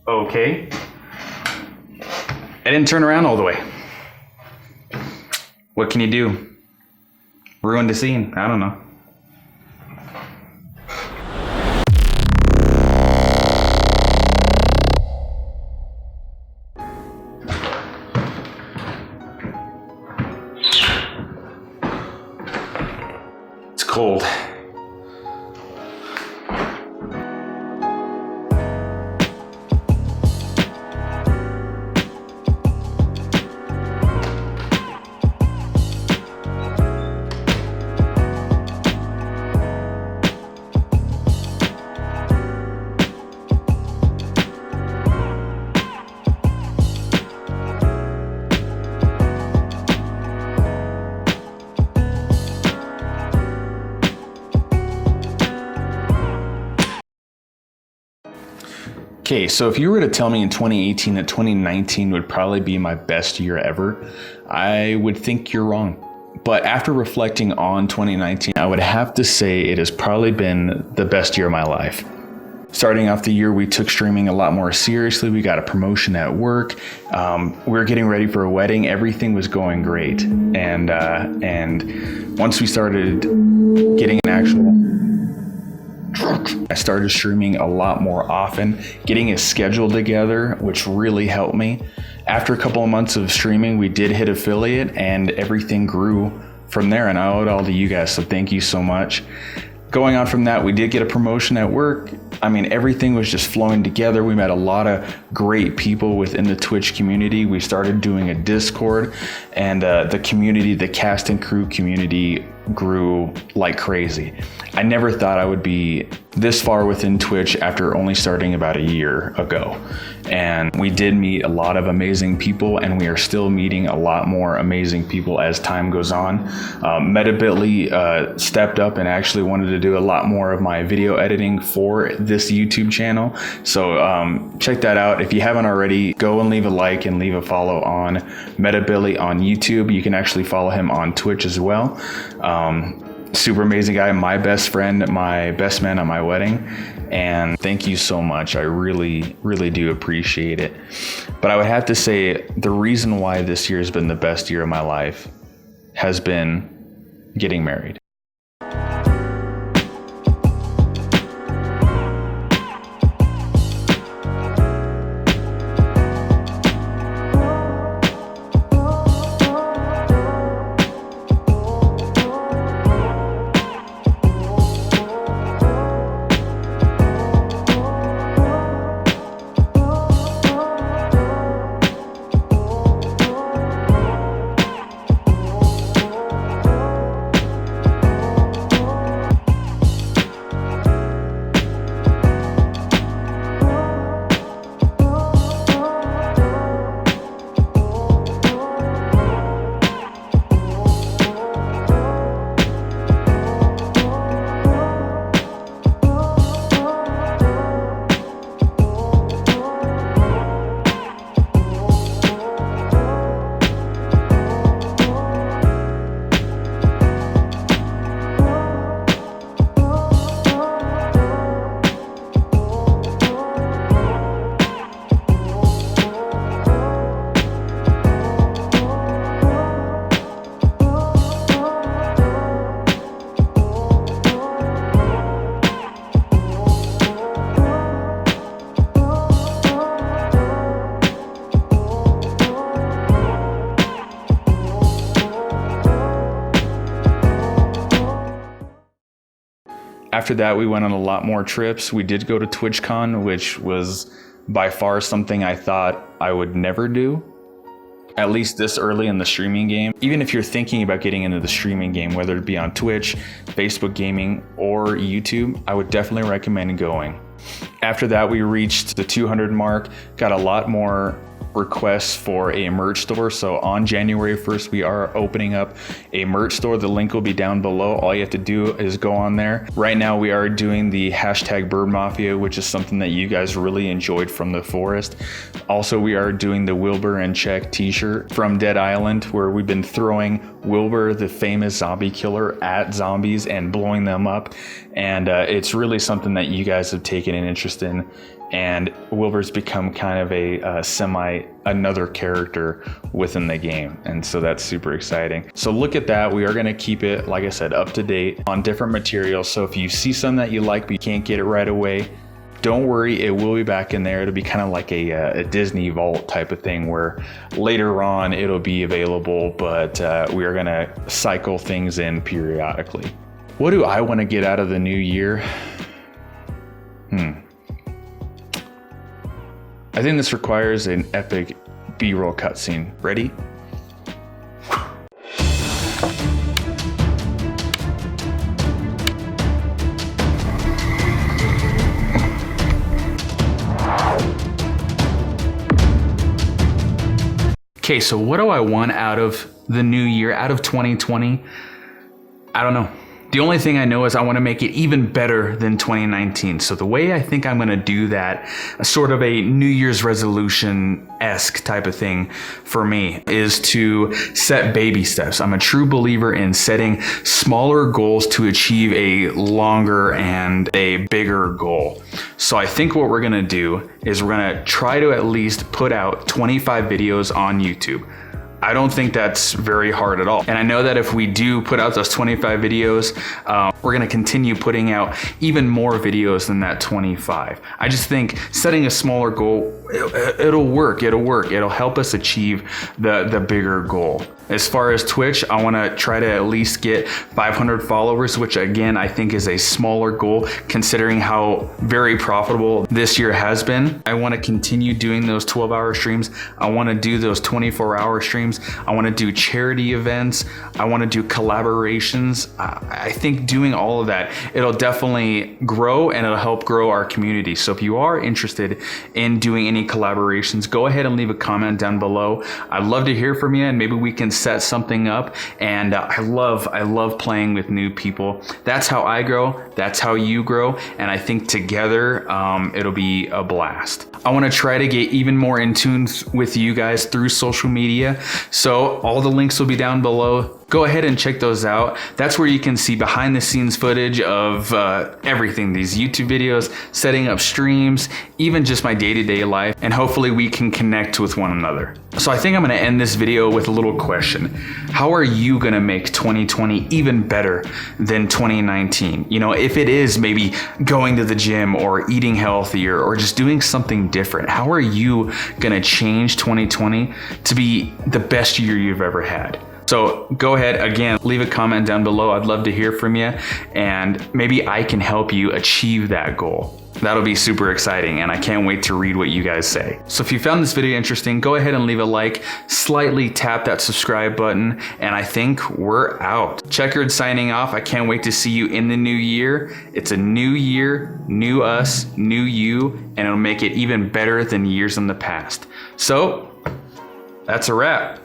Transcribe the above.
Okay. I didn't turn around all the way. What can you do? Ruined the scene. I don't know. It's cold. Okay, so if you were to tell me in 2018 that 2019 would probably be my best year ever, I would think you're wrong. But after reflecting on 2019, I would have to say it has probably been the best year of my life. Starting off the year, we took streaming a lot more seriously. We got a promotion at work. We were getting ready for a wedding. Everything was going great. And once we started getting an actual... I started streaming a lot more often, getting a schedule together, which really helped me. After a couple of months of streaming, we did hit affiliate and everything grew from there, and I owe it all to you guys, so thank you so much. Going on from that, we did get a promotion at work. I mean, everything was just flowing together. We met a lot of great people within the Twitch community. We started doing a Discord, and the community, the cast and crew community grew like crazy. I never thought I would be this far within Twitch after only starting about a year ago. And we did meet a lot of amazing people, and we are still meeting a lot more amazing people as time goes on. Metabitly stepped up and actually wanted to do a lot more of my video editing for this YouTube channel. So check that out. If you haven't already, go and leave a like and leave a follow on Metabitly on YouTube. You can actually follow him on Twitch as well. Super amazing guy, my best friend, my best man at my wedding. And thank you so much. I really, really do appreciate it. But I would have to say the reason why this year has been the best year of my life has been getting married. After that, we went on a lot more trips. We did go to TwitchCon, which was by far something I thought I would never do, at least this early in the streaming game. Even if you're thinking about getting into the streaming game, whether it be on Twitch, Facebook gaming, or YouTube, I would definitely recommend going. After that, we reached the 200 mark, got a lot more requests for a merch store. So on January 1st, we are opening up a merch store. The link will be down below. All you have to do is go on there. Right now we are doing the hashtag Bird Mafia, which is something that you guys really enjoyed from the forest. Also, we are doing the Wilbur and Check t-shirt from Dead Island, where we've been throwing Wilbur, the famous zombie killer, at zombies and blowing them up. And it's really something that you guys have taken an interest in. And Wilbur's become kind of a another character within the game. And so that's super exciting. So look at that. We are going to keep it, like I said, up to date on different materials. So if you see something that you like, but you can't get it right away, don't worry, it will be back in there. It'll be kind of like a Disney Vault type of thing, where later on it'll be available, but we are going to cycle things in periodically. What do I want to get out of the new year? I think this requires an epic B-roll cutscene. Ready? Okay, so what do I want out of the new year, out of 2020? I don't know. The only thing I know is I want to make it even better than 2019. So the way I think I'm going to do that, sort of a New Year's resolution-esque type of thing for me, is to set baby steps. I'm a true believer in setting smaller goals to achieve a longer and a bigger goal. So I think what we're going to do is we're going to try to at least put out 25 videos on YouTube. I don't think that's very hard at all. And I know that if we do put out those 25 videos, we're gonna continue putting out even more videos than that 25. I just think setting a smaller goal, it'll work. It'll help us achieve the bigger goal. As far as Twitch, I wanna try to at least get 500 followers, which again, I think is a smaller goal considering how very profitable this year has been. I wanna continue doing those 12-hour streams. I wanna do those 24-hour streams. I want to do charity events. I want to do collaborations. I think doing all of that, it'll definitely grow and it'll help grow our community. So if you are interested in doing any collaborations, go ahead and leave a comment down below. I'd love to hear from you, and maybe we can set something up. And I love playing with new people. That's how I grow. That's how you grow. And I think together, it'll be a blast. I want to try to get even more in tune with you guys through social media. So all the links will be down below. Go ahead and check those out. That's where you can see behind the scenes footage of everything, these YouTube videos, setting up streams, even just my day-to-day life, and hopefully we can connect with one another. So I think I'm gonna end this video with a little question. How are you gonna make 2020 even better than 2019? You know, if it is maybe going to the gym or eating healthier or just doing something different, how are you gonna change 2020 to be the best year you've ever had? So go ahead, again, leave a comment down below. I'd love to hear from you, and maybe I can help you achieve that goal. That'll be super exciting, and I can't wait to read what you guys say. So if you found this video interesting, go ahead and leave a like, slightly tap that subscribe button, and I think we're out. Checkered signing off. I can't wait to see you in the new year. It's a new year, new us, new you, and it'll make it even better than years in the past. So that's a wrap.